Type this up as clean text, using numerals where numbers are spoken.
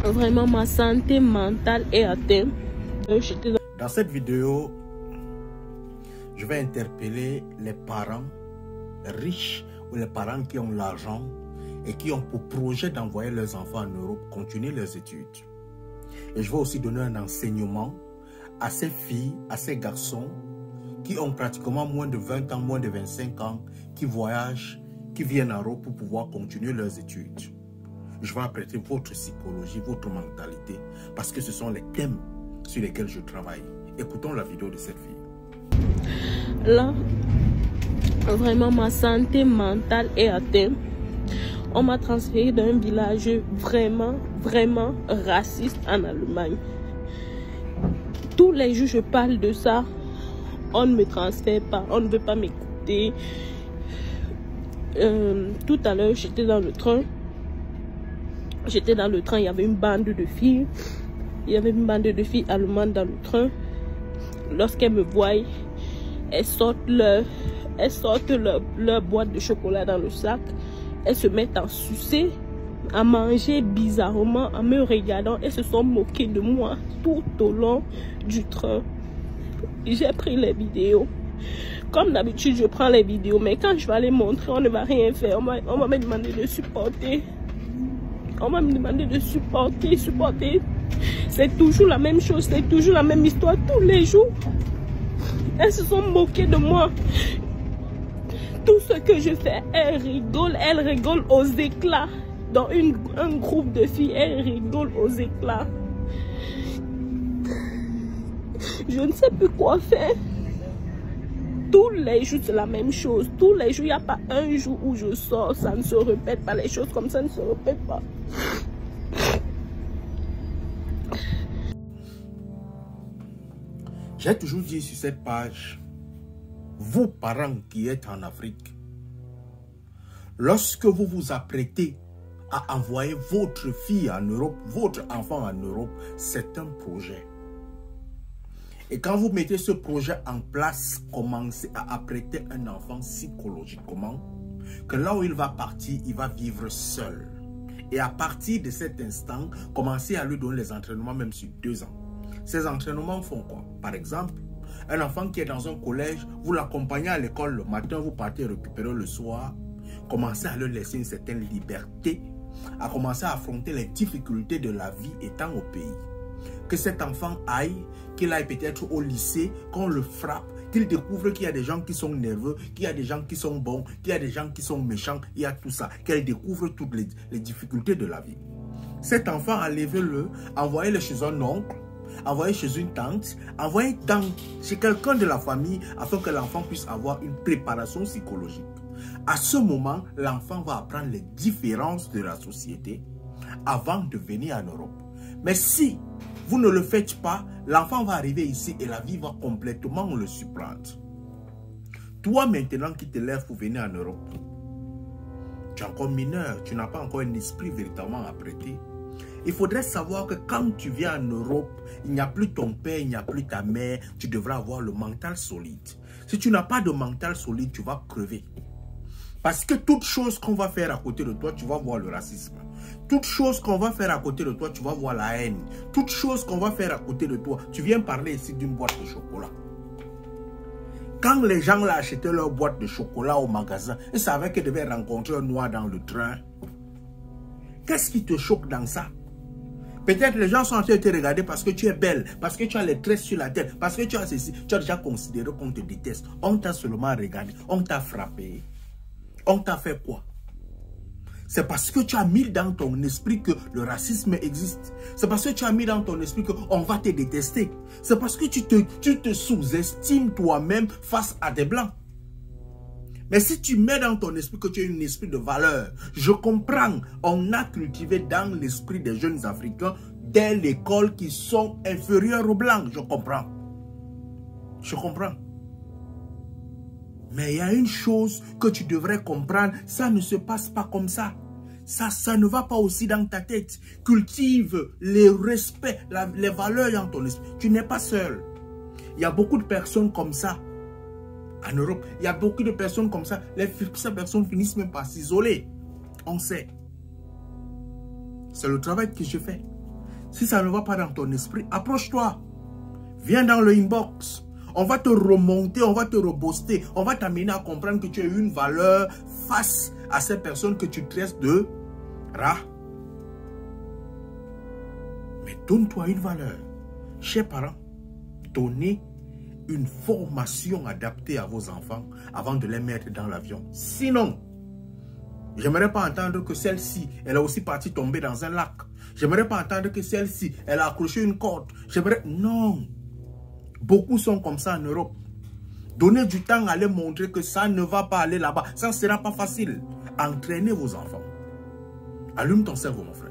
Vraiment, ma santé mentale est atteinte. Dans cette vidéo, je vais interpeller les parents riches ou les parents qui ont l'argent et qui ont pour projet d'envoyer leurs enfants en Europe continuer leurs études. Et je vais aussi donner un enseignement à ces filles, à ces garçons qui ont pratiquement moins de 20 ans, moins de 25 ans, qui voyagent, qui viennent en Europe pour pouvoir continuer leurs études. Je vais apprêter votre psychologie, votre mentalité, parce que ce sont les thèmes sur lesquels je travaille. Écoutons la vidéo de cette fille. Là, vraiment, ma santé mentale est atteinte. On m'a transféré d'un village vraiment raciste en Allemagne. Tous les jours, je parle de ça. On ne me transfère pas, on ne veut pas m'écouter. Tout à l'heure, j'étais dans le train. Il y avait une bande de filles. Il y avait une bande de filles allemandes dans le train. Lorsqu'elles me voient, elles sortent leur boîte de chocolat dans le sac. Elles se mettent à sucer, à manger bizarrement, en me regardant. Elles se sont moquées de moi tout au long du train. J'ai pris les vidéos. Comme d'habitude, je prends les vidéos, mais quand je vais les montrer, on ne va rien faire. On va me demander de supporter. On va me demander de supporter. C'est toujours la même chose, c'est toujours la même histoire, tous les jours. Elles se sont moquées de moi. Tout ce que je fais, elles rigolent aux éclats. Dans un groupe de filles, elles rigolent aux éclats. Je ne sais plus quoi faire. Tous les jours, c'est la même chose. Tous les jours, il n'y a pas un jour où je sors, ça ne se répète pas. Les choses comme ça ne se répètent pas. J'ai toujours dit sur cette page, vous parents qui êtes en Afrique, lorsque vous vous apprêtez à envoyer votre fille en Europe, votre enfant en Europe, c'est un projet. Et quand vous mettez ce projet en place, commencez à apprêter un enfant psychologiquement, que là où il va partir, il va vivre seul. Et à partir de cet instant, commencez à lui donner les entraînements même sur 2 ans. Ces entraînements font quoi? Par exemple, un enfant qui est dans un collège, vous l'accompagnez à l'école le matin, vous partez récupérer le soir, commencez à lui laisser une certaine liberté, à commencer à affronter les difficultés de la vie étant au pays. Que cet enfant aille, qu'il aille peut-être au lycée, qu'on le frappe, qu'il découvre qu'il y a des gens qui sont nerveux, qu'il y a des gens qui sont bons, qu'il y a des gens qui sont méchants, il y a tout ça, qu'elle découvre toutes les difficultés de la vie. Cet enfant, enlevez-le, envoyez-le chez un oncle, envoyez chez une tante, envoyez chez quelqu'un de la famille afin que l'enfant puisse avoir une préparation psychologique. À ce moment, l'enfant va apprendre les différences de la société avant de venir en Europe. Mais si vous ne le faites pas, l'enfant va arriver ici et la vie va complètement le surprendre. Toi maintenant qui te lèves pour venir en Europe, tu es encore mineur, tu n'as pas encore un esprit véritablement apprêté. Il faudrait savoir que quand tu viens en Europe, il n'y a plus ton père, il n'y a plus ta mère, tu devras avoir le mental solide. Si tu n'as pas de mental solide, tu vas crever. Parce que toute chose qu'on va faire à côté de toi, tu vas voir le racisme. Toute chose qu'on va faire à côté de toi, tu vas voir la haine. Toute chose qu'on va faire à côté de toi, tu viens parler ici d'une boîte de chocolat. Quand les gens là achetaient leur boîte de chocolat au magasin, ils savaient qu'ils devaient rencontrer un noir dans le train. Qu'est-ce qui te choque dans ça? Peut-être les gens sont en train de te regarder parce que tu es belle, parce que tu as les tresses sur la tête, parce que tu as ceci. Tu as déjà considéré qu'on te déteste. On t'a seulement regardé, on t'a frappé. On t'a fait quoi? C'est parce que tu as mis dans ton esprit que le racisme existe. C'est parce que tu as mis dans ton esprit qu'on va te détester. C'est parce que tu te sous-estimes toi-même face à des blancs. Mais si tu mets dans ton esprit que tu as un esprit de valeur, je comprends, on a cultivé dans l'esprit des jeunes Africains dès l'école qui sont inférieurs aux blancs. Je comprends. Je comprends. Mais il y a une chose que tu devrais comprendre, ça ne se passe pas comme ça. Ça ne va pas aussi dans ta tête. Cultive le respect, les valeurs dans ton esprit. Tu n'es pas seul. Il y a beaucoup de personnes comme ça. En Europe, il y a beaucoup de personnes comme ça. Ces personnes finissent même par s'isoler. On sait. C'est le travail que je fais. Si ça ne va pas dans ton esprit, approche-toi. Viens dans le inbox. On va te remonter, on va te reboster. On va t'amener à comprendre que tu as une valeur face à ces personnes que tu traites de rats. Mais donne-toi une valeur. Chers parents, donnez une formation adaptée à vos enfants avant de les mettre dans l'avion. Sinon, j'aimerais pas entendre que celle-ci, elle est aussi partie tomber dans un lac. J'aimerais pas entendre que celle-ci, elle a accroché une corde. J'aimerais... Non. Beaucoup sont comme ça en Europe. Donnez du temps à les montrer que ça ne va pas aller là-bas. Ça ne sera pas facile. Entraînez vos enfants. Allume ton cerveau, mon frère.